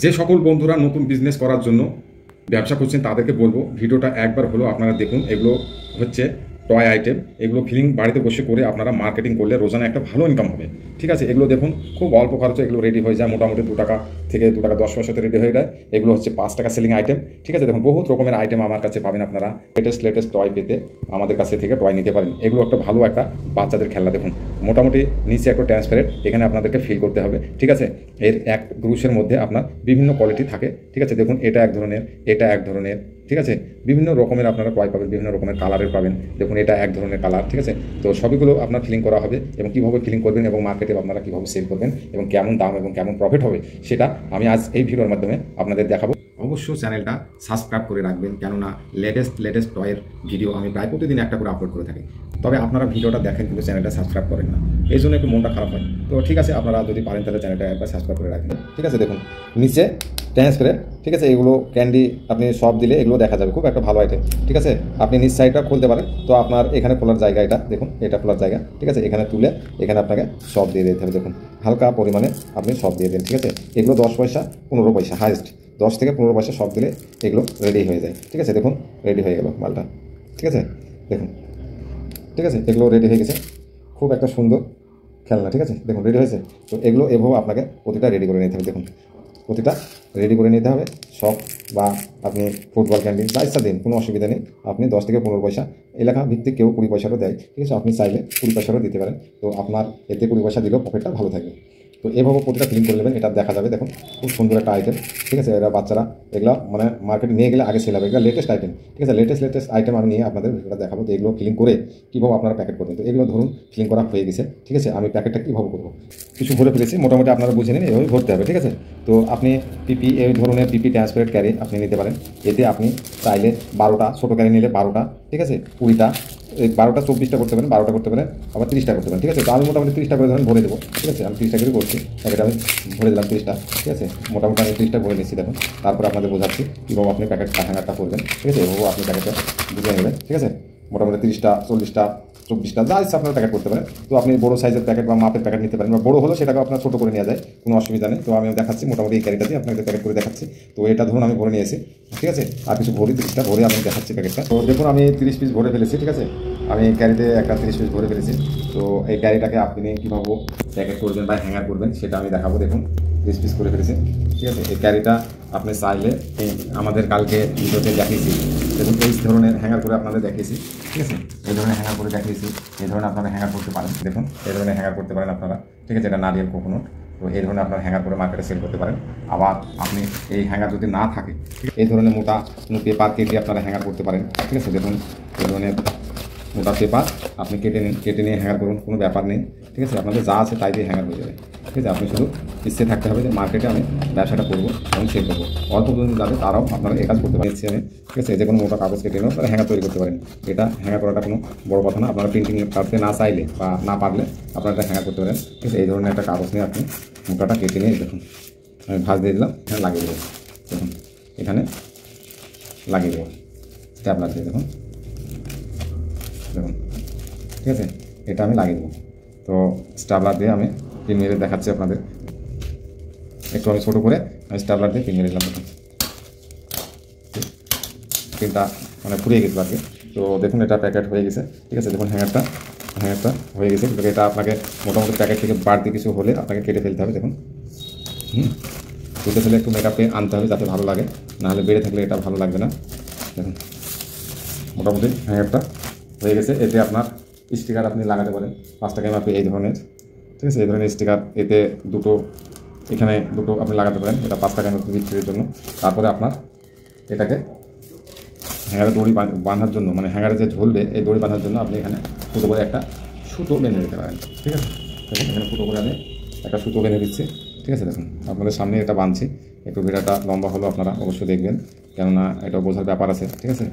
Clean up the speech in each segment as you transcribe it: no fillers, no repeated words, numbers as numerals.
যে সকল বন্ধুরা নতুন বিজনেস করার জন্য ব্যবসা করছেন তাদেরকে বলবো ভিডিওটা একবার হলো আপনারা দেখুন। এগুলো হচ্ছে টয় আইটেম, এগুলো ফিলিং বাড়িতে বসে করে আপনারা মার্কেটিং করলে রোজানা একটা ভালো ইনকাম হবে। ঠিক আছে, এগুলো দেখুন খুব অল্প খরচে এগুলো রেডি হয়ে যায়, মোটামুটি 2 টাকা থেকে 2 টাকা 10 পয়সাতে রেডি হয়ে যায়। এগুলো হচ্ছে 5 টাকা সেলিং আইটেম। ঠিক আছে, দেখুন বহুত রকমের আইটেম আমার কাছে পাবেন আপনারা। লেটেস্ট টয় পেতে আমাদের কাছে থেকে টয় নিতে পারেন। এগুলো একটা ভালো একটা বাচ্চাদের খেলনা। দেখুন মোটামুটি নিচে একটা ট্রান্সপারেন্ট, এখানে আপনাদেরকে ফিল করতে হবে। ঠিক আছে, এর এক গ্রুসের মধ্যে আপনার বিভিন্ন কোয়ালিটি থাকে। ঠিক আছে, দেখুন এটা এক ধরনের, এটা এক ধরনের। ঠিক আছে, বিভিন্ন রকমের আপনারা টয় পাবেন, বিভিন্ন রকমের কালারের পাবেন। দেখুন এটা এক ধরনের কালার। ঠিক আছে, তো সবগুলো আপনার ফিলিং করা হবে এবং কীভাবে ফিলিং করবেন এবং মার্কেটে আপনারা কীভাবে সেল করবেন এবং কেমন দাম এবং কেমন প্রফিট হবে সেটা আমি আজ এই ভিডিওর মাধ্যমে আপনাদের দেখাবো। অবশ্যই চ্যানেলটা সাবস্ক্রাইব করে রাখবেন, কেননা লেটেস্ট টয়ের ভিডিও আমি প্রায় প্রতিদিন একটা করে আপলোড করে থাকি। তবে আপনারা ভিডিওটা দেখেন কিন্তু চ্যানেলটা সাবস্ক্রাইব করেন না, এই জন্য একটু মনটা খারাপ হয়। তো ঠিক আছে, আপনারা যদি পারেন তাহলে চ্যানেলটা একবার সাবস্ক্রাইব করে রাখবেন। ঠিক আছে, দেখুন নিচে ট্রান্সপারেন্ট। ঠিক আছে, এগুলো ক্যান্ডি আপনি সব দিলে এগুলো দেখা যাবে, খুব একটা ভালো আইটেম। ঠিক আছে, আপনি নিচ সাইডটা খুলতে পারেন, তো আপনার এখানে খোলার জায়গা, এটা দেখুন এটা খোলার জায়গা। ঠিক আছে, এখানে তুলে এখানে আপনাকে সব দিয়ে দিতে হবে। দেখুন হালকা পরিমাণে আপনি সব দিয়ে দেন। ঠিক আছে, এগুলো 10 পয়সা 15 পয়সা, হাইস্ট 10 থেকে 15 পয়সা সব দিলে এগুলো রেডি হয়ে যায়। ঠিক আছে, দেখুন রেডি হয়ে গেল মালটা। ঠিক আছে, দেখুন ঠিক আছে, এগুলো রেডি হয়ে গেছে, খুব একটা সুন্দর খেলনা। ঠিক আছে, দেখুন রেডি হয়েছে। তো এগুলো এভাবে আপনাকে প্রতিটা রেডি করে নিতে হবে। দেখুন প্রতিটা রেডি করে নিতে হবে সব, বা আপনি ফুটবল ক্যান্ডি যা ইচ্ছা দিন, কোনো অসুবিধা নেই। আপনি 10 থেকে 15 পয়সা, এলাকা ভিত্তিক কেউ 20 পয়সারও দেয়। ঠিক আছে, আপনি চাইলে 20 পয়সারও দিতে পারেন। তো আপনার এতে 20 পয়সা দিলেও প্রফিটটা ভালো থাকবে। তো এভাবে প্রতিটা ফিলিং করে নেবেন, এটা দেখা যাবে। দেখুন খুব সুন্দর একটা আইটেম। ঠিক আছে, এরা বাচ্চারা এগুলো মানে মার্কেটে নিয়ে গেলে আগে সেল হবে। এগুলো লেটেস্ট আইটেম। ঠিক আছে, লেটেস্ট আইটেম আমি নিয়ে আপনাদের ভিডিওটা দেখাবো। তো এগুলো ফিলিং করে কীভাবে আপনারা প্যাকেট করবেন। তো এগুলো ধরুন ফিলিং করা হয়ে গেছে। ঠিক আছে, আমি প্যাকেটটা কীভাবে করবো, কিছু ভরে ফেলেছি, মোটামুটি আপনারা বুঝে নিন, এভাবে ভরতে হবে। ঠিক আছে, তো আপনি পিপি এই ধরনের পিপি ট্রান্সপারেন্ট ক্যারি আপনি নিতে পারেন। এতে আপনি চাইলে 12টা, ছোটো ক্যারি নিলে 12টা, ঠিক আছে 20টা, 12টা 24টা করতে পারেন, 12টা করতে পারেন, আবার 30টা করতে পারেন। ঠিক আছে, তো আমি মোটামুটি 30টা করে ধরেন ভরে দেবো। ঠিক আছে, আমি 30টা করে করছি, প্যাকেট আমি ভরে দিলাম 30টা। ঠিক আছে, মোটামুটি আমি 30টা ভরে নিচ্ছি। দেখুন তারপর আপনাদের বোঝাচ্ছি কীভাবে আপনি প্যাকেট হ্যাঙ্গারটা করবেন। ঠিক আছে, এভাবে আপনি প্যাকেটটা বুঝে নেবেন। ঠিক আছে, মোটামুটি 30টা 40টা 24টা যা ইচ্ছা আপনারা প্যাকেট করতে পারেন। তো আপনি বড়ো সাইজের প্যাকেট বা মাপের প্যাকেট নিতে পারেন, বা বড়ো হলো সেটাকে আপনার ছোটো করে নেওয়া যায়, কোনো অসুবিধা নেই। তো আমি দেখাচ্ছি মোটামুটি এই ক্যারিটা দিয়ে আপনাকে প্যাকেট করে দেখাচ্ছি। তো এটা ধরুন আমি ভরে নিয়েছি। ঠিক আছে, আর কিছু ভরি 30টা ভরে আমি দেখাচ্ছি প্যাকেটটা। তো দেখুন আমি 30 পিস ভরে ফেলেছি। ঠিক আছে, আমি ক্যারিতে একটা 30 পিস ভরে ফেলেছি। তো এই ক্যারিটাকে আপনি কীভাবে প্যাকেট করবেন বা হ্যাঙ্গার করবেন সেটা আমি দেখাবো। দেখুন 30 পিস করে ফেলেছি। ঠিক আছে, এই ক্যারিটা আপনি চাইলে আমাদের কালকে ভিডিওতে দেখিয়েছি। দেখুন এই ধরনের হ্যাঙ্গার করে আপনাদের দেখিয়েছি। ঠিক আছে, এই ধরনের হ্যাঙ্গার করে দেখিয়েছি। এই ধরনের আপনারা হ্যাঙ্গার করতে পারেন। দেখুন এই ধরনের হ্যাঙ্গার করতে পারেন আপনারা। ঠিক আছে, এটা নারিয়েল কোকোনাট। তো এই ধরনের আপনার হ্যাঙ্গার করে মার্কেটে সেল করতে পারেন। আবার আপনি এই হ্যাঙ্গার যদি না থাকে, এই ধরনের মোটা কোনো পেপার কেটে আপনারা হ্যাঙ্গার করতে পারেন। ঠিক আছে, দেখুন এই ধরনের মোটা পেপার আপনি কেটে নিন, কেটে নিয়ে হ্যাঙ্গার করুন, কোনো ব্যাপার নেই। ঠিক আছে, আপনাদের যা আছে তাই দিয়ে হ্যাঙ্গার হয়ে যাবে। ঠিক আছে, আপনি শুধু ইচ্ছে থাকতে হবে যে মার্কেটে আমি ব্যবসাটা করবো এবং সেল করবো। অল্প পর্যন্ত যাবে তারাও আপনারা এই কাজ করতে পারছি আমি। ঠিক আছে, যে কোনো মোটা কাগজ কেটে নিয়েও তারা হ্যাঙ্গার তৈরি করতে পারেন। এটা হ্যাঙ্গার করাটা কোনো বড় কথা না। আপনারা প্রিন্টিং করতে না চাইলে বা না পারলে আপনারা এটা হ্যাঙ্গার করতে পারেন। ঠিক আছে, এই ধরনের একটা কাগজ নিয়ে আপনি মোটাটা কেটে নিয়ে দেখুন আমি ভাঁজ দিয়ে দিলাম, এখানে লাগিয়ে দেবো। দেখুন এখানে লাগিয়ে দেবো স্ট্যাপলার দিয়ে। দেখুন দেখুন ঠিক আছে, এটা আমি লাগিয়ে দেবো। তো স্ট্যাপলার দিয়ে আমি পিন মেরে দেখাচ্ছি আপনাদের। একটু আমি ছোটো করে আমি স্ট্যাপলার দিয়ে পিন মেরে দিলাম। দেখুন পিনটা মানে ফুরিয়ে গেছে আর কি। তো দেখুন এটা প্যাকেট হয়ে গেছে। ঠিক আছে, দেখুন হ্যাঙ্গারটা হয়ে গেছে। এটা আপনাকে মোটামুটি প্যাকেট থেকে বাড়তি কিছু হলে আপনাকে কেটে ফেলতে হবে। দেখুন কেটে ফেলে একটু মেকআপে আনতে হবে যাতে ভালো লাগে, নাহলে বেড়ে থাকলে এটা ভালো লাগবে না। দেখুন মোটামুটি হ্যাঙ্গারটা হয়ে গেছে। এতে আপনার স্টিকার আপনি লাগাতে পারেন 5 টাকায় মাপে এই ধরনের। ঠিক আছে, এই ধরনের স্টিকার এতে দুটো, এখানে দুটো আপনি লাগাতে পারেন। এটা 5 টাকার মতো বিক্রির জন্য। তারপরে আপনার এটাকে হ্যাঙ্গারে দড়ি বাঁধার জন্য, মানে হ্যাঙ্গারে যে ঝুলবে এই দড়ি বাঁধার জন্য আপনি এখানে ফুটো করে একটা সুতো বেঁধে দিতে পারেন। ঠিক আছে, দেখুন এখানে ফুটো করে আমি একটা সুতো বেঁধে দিচ্ছি। ঠিক আছে, দেখুন আপনাদের সামনে এটা বাঁধছি। একটু ভিডিওটা লম্বা হলো, আপনারা অবশ্যই দেখবেন, কেননা এটা বোঝার ব্যাপার আছে। ঠিক আছে,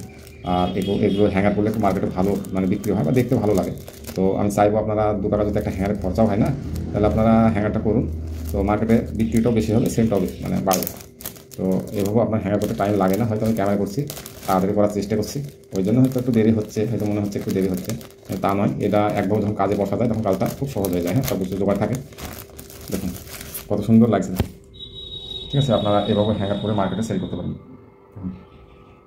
আর এগুলো হ্যাঙ্গার করলে একটু মার্কেটে ভালো মানে বিক্রি হয় বা দেখতে ভালো লাগে। তো আমি চাইবো আপনারা 2 টাকা যদি একটা হ্যাঙ্গারের খরচাও হয় না, তাহলে আপনারা হ্যাঙ্গারটা করুন। তো মার্কেটে বিক্রিটাও বেশি হবে, সেলটাও মানে বাড়বে। তো এভাবে আপনার হ্যাঙ্গার করতে টাইম লাগে না। হয়তো আমি ক্যামেরা করছি, তাড়াতাড়ি করার চেষ্টা করছি, ওই জন্য হয়তো একটু দেরি হচ্ছে, হয়তো মনে হচ্ছে একটু দেরি হচ্ছে, তা নয়। এটা একবার যখন কাজে বসা যায় তখন কাজটা খুব সহজ হয়ে যায়। হ্যাঁ, সব কিছু জোগাড় থাকে। দেখুন কত সুন্দর লাগছে। ঠিক ঠিক আছে, আপনারা এভাবে হ্যাঙ্গার করে মার্কেটে সেল করতে পারেন।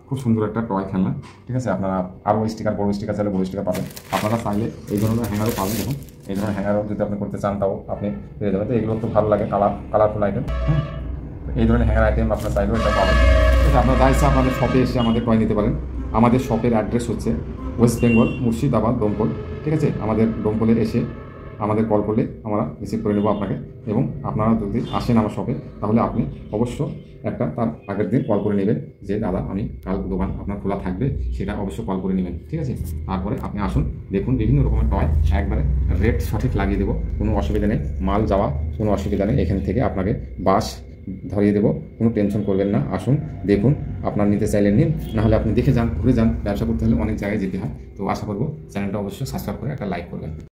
খুব সুন্দর একটা টয় খেলনা। ঠিক আছে, আপনারা আরও স্টিকার, বড় স্টিকার চাইলে বড় স্টিকার পাবেন। আপনারা চাইলে এই ধরনের হ্যাঙ্গারও পাবেন। দেখুন এই ধরনের হ্যাঙ্গারও যদি আপনি করতে চান তাও আপনি পেয়ে যাবেন। তো এগুলো খুব ভালো লাগে, কালারফুল আইটেম। এই ধরনের হ্যাঙ্গার আইটেম আপনার চাইলেও এটা পাবেন। ঠিক আছে, আপনারা যা ইচ্ছা আমাদের শপে এসে আমাদের টয় নিতে পারেন। আমাদের শপের অ্যাড্রেস হচ্ছে ওয়েস্ট বেঙ্গল, মুর্শিদাবাদ, দমকল। ঠিক আছে, আমাদের দমকলে এসে আমাদের কল করলে আমরা রিসিভ করে নেব আপনাকে। এবং আপনারা যদি আসেন আমার শপে তাহলে আপনি অবশ্য তার আগের দিন কল করে নেবেন যে দাদা আমি কাল দোকান আপনার খোলা থাকবে, সেটা অবশ্যই কল করে নেবেন। ঠিক আছে, তারপরে আপনি আসুন, দেখুন বিভিন্ন রকমের টয়, একবারে রেট সঠিক লাগিয়ে দেবো, কোনো অসুবিধা নেই, মাল যাওয়া কোনো অসুবিধা নেই। এখান থেকে আপনাকে বাস ধরিয়ে দেবো, কোনো টেনশন করবেন না। আসুন, দেখুন, আপনার নিতে চাইলে নিন, নাহলে আপনি দেখে যান, ঘুরে যান। ব্যবসা করতে হলে অনেক জায়গায় যেতে হয়। তো আশা করবো চ্যানেলটা অবশ্যই সাবস্ক্রাইব করে একটা লাইক করবেন।